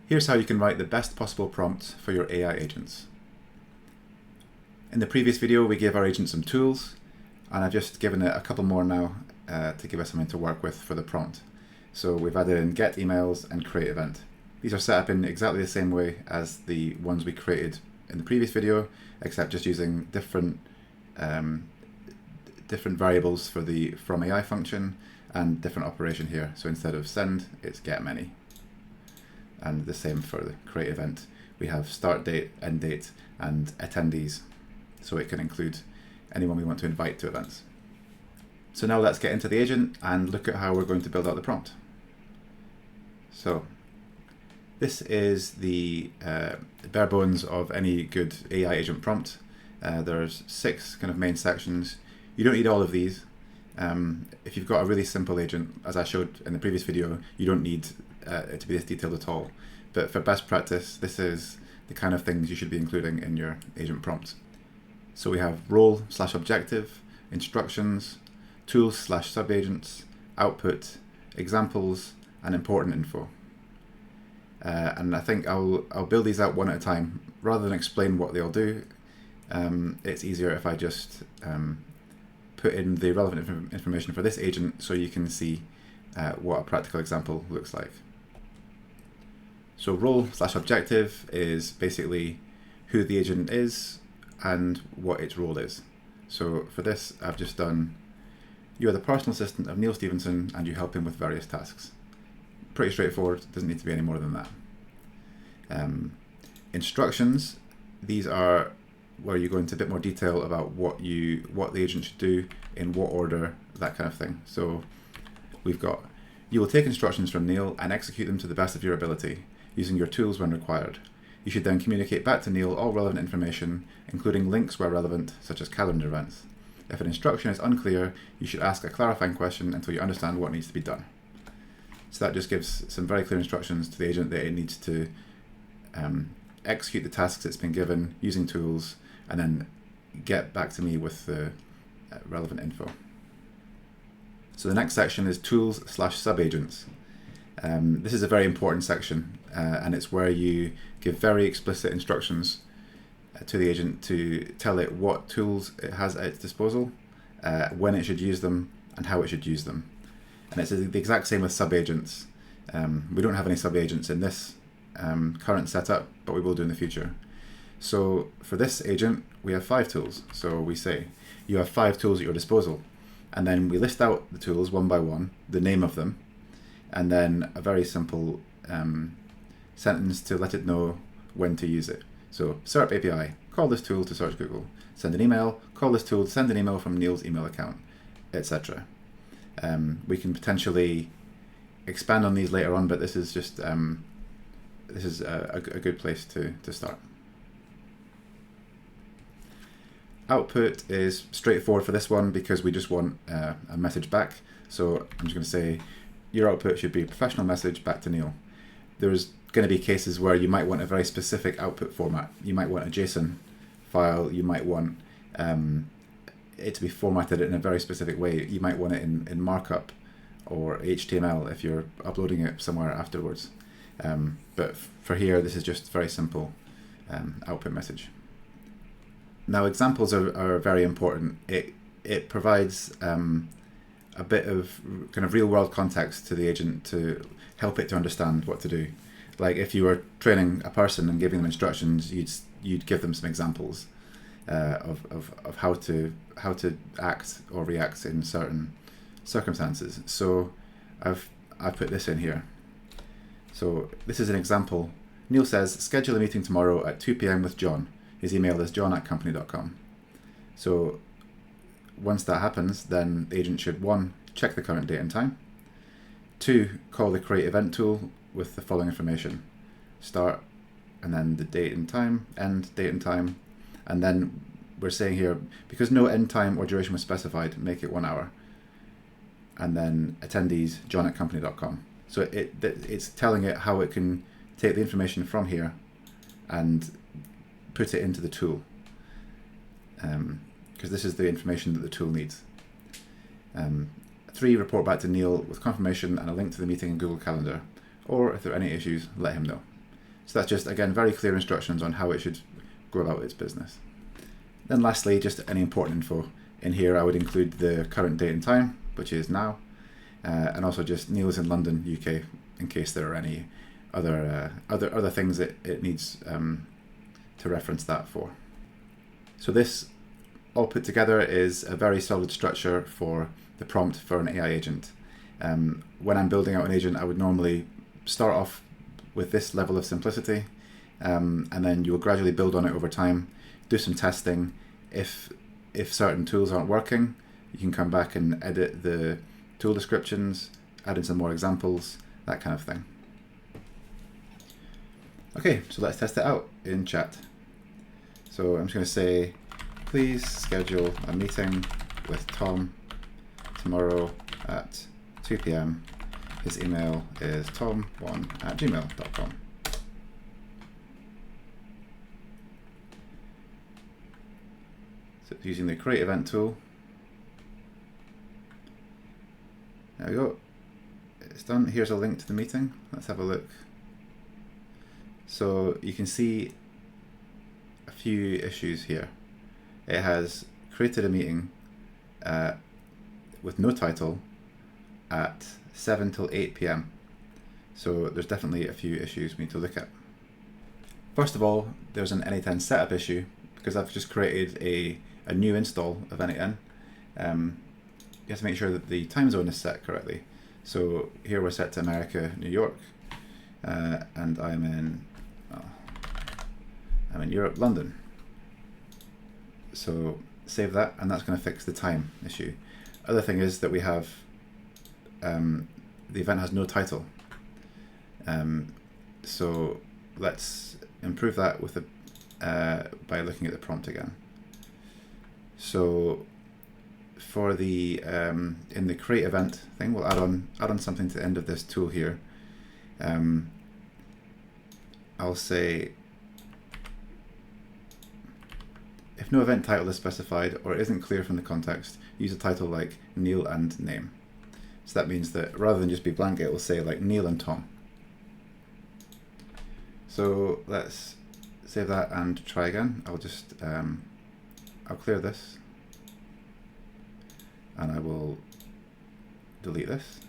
Here's how you can write the best possible prompt for your AI agents. In the previous video, we gave our agent some tools, and I've just given it a couple more now to give us something to work with for the prompt. So we've added in get emails and create event. These are set up in exactly the same way as the ones we created in the previous video, except just using different variables for the from AI function and different operation here. So instead of send, it's get many. And the same for the create event. We have start date, end date, and attendees. So it can include anyone we want to invite to events. So now let's get into the agent and look at how we're going to build out the prompt. So this is the bare bones of any good AI agent prompt. There's 6 kind of main sections. You don't need all of these. If you've got a really simple agent, as I showed in the previous video, you don't need it to be this detailed at all. But for best practice, this is the kind of things you should be including in your agent prompt. So we have role/objective, instructions, tools/subagents, output, examples, and important info. And I think I'll build these out one at a time. Rather than explain what they all do, it's easier if I just put in the relevant information for this agent so you can see what a practical example looks like. So role/objective is basically who the agent is and what its role is. So for this, I've just done, you are the personal assistant of Neil Stevenson and you help him with various tasks. Pretty straightforward, doesn't need to be any more than that. Instructions, these are where you go into a bit more detail about what the agent should do, in what order, that kind of thing. So we've got, you will take instructions from Neil and execute them to the best of your ability, using your tools when required. You should then communicate back to Neil all relevant information, including links where relevant, such as calendar events. If an instruction is unclear, you should ask a clarifying question until you understand what needs to be done. So that just gives some very clear instructions to the agent that it needs to execute the tasks it's been given using tools, and then get back to me with the relevant info. So the next section is tools/subagents. This is a very important section, and it's where you give very explicit instructions to the agent to tell it what tools it has at its disposal, when it should use them, and how it should use them. And it's the exact same with subagents. We don't have any subagents in this current setup, but we will do in the future. So for this agent, we have 5 tools. So we say, you have 5 tools at your disposal. And then we list out the tools one by one, the name of them, and then a very simple sentence to let it know when to use it. So SERP API, call this tool to search Google. Send an email, call this tool to send an email from Neil's email account, etc. We can potentially expand on these later on, but this is just this is a good place to start. Output is straightforward for this one because we just want a message back. So I'm just going to say your output should be a professional message back to Neil. There's going to be cases where you might want a very specific output format. You might want a JSON file. You might want it to be formatted in a very specific way. You might want it in markup or HTML if you're uploading it somewhere afterwards. But for here, this is just very simple output message. Now examples are very important. It provides a bit of kind of real world context to the agent to help it to understand what to do. Like if you were training a person and giving them instructions, you'd give them some examples of how to act or react in certain circumstances. So I've put this in here. So this is an example. Neil says, schedule a meeting tomorrow at 2 p.m. with John. His email is john@company.com. So once that happens, then the agent should 1, check the current date and time, 2, call the create event tool with the following information: start, and then the date and time, end, date and time, and then we're saying here, because no end time or duration was specified, make it 1 hour, and then attendees, john@company.com. So it's telling it how it can take the information from here and put it into the tool, because this is the information that the tool needs. 3, report back to Neil with confirmation and a link to the meeting in Google Calendar, or if there are any issues, let him know. So that's just, again, very clear instructions on how it should go about its business. Then lastly, just any important info. In here I would include the current date and time, which is now, and also just Neil's in London, UK, in case there are any other things that it needs to reference that for. So this all put together is a very solid structure for the prompt for an AI agent. When I'm building out an agent, I would normally start off with this level of simplicity, and then you will gradually build on it over time, do some testing. If certain tools aren't working, you can come back and edit the tool descriptions, add in some more examples, that kind of thing. Okay, so let's test it out in chat. So I'm just going to say, please schedule a meeting with Tom tomorrow at 2 p.m. His email is tom1@gmail.com. So using the create event tool. There we go. It's done. Here's a link to the meeting. Let's have a look. So you can see a few issues here. It has created a meeting with no title at 7 till 8 p.m. So there's definitely a few issues we need to look at. First of all, there's an N8N setup issue because I've just created a new install of N8N. You have to make sure that the time zone is set correctly. So here we're set to America, New York, and I'm in Europe, London. So save that, and that's going to fix the time issue. Other thing is that we have the event has no title. So let's improve that with by looking at the prompt again. So for the in the create event thing, we'll add on something to the end of this tool here. I'll say, if no event title is specified or it isn't clear from the context, use a title like Neil and name. So that means that rather than just be blank, it will say like Neil and Tom. So let's save that and try again. I'll just I'll clear this and I will delete this.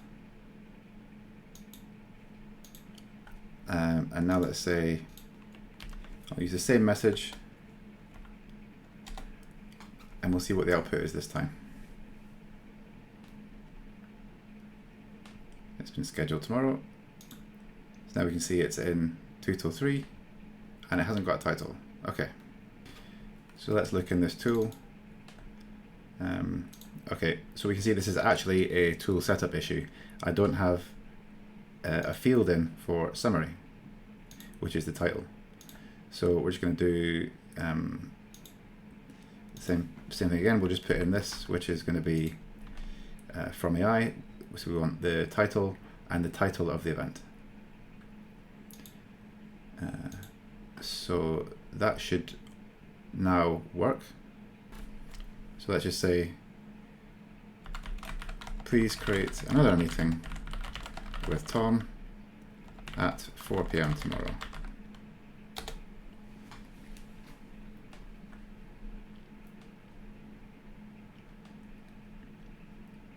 And now let's say I'll use the same message and we'll see what the output is this time. It's been scheduled tomorrow. So now we can see it's in 2 till 3 and it hasn't got a title. Okay. So let's look in this tool. Okay, so we can see this is actually a tool setup issue. I don't have a field in for summary, which is the title. So we're just going to do same thing again. We'll just put in this, which is going to be from AI. So we want the title and the title of the event. So that should now work. So let's just say, please create another meeting with Tom at 4 p.m. tomorrow.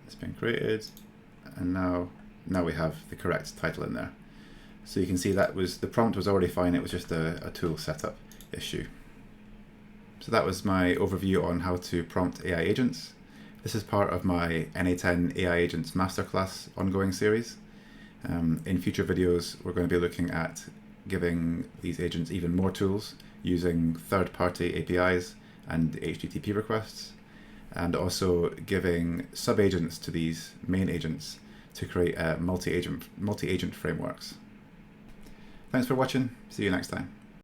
It's been created, and now we have the correct title in there. So you can see that the prompt was already fine, it was just a tool setup issue. So that was my overview on how to prompt AI agents. This is part of my N8N AI Agents Masterclass ongoing series. In future videos, we're going to be looking at giving these agents even more tools using third-party APIs and HTTP requests, and also giving sub-agents to these main agents to create multi-agent frameworks. Thanks for watching. See you next time.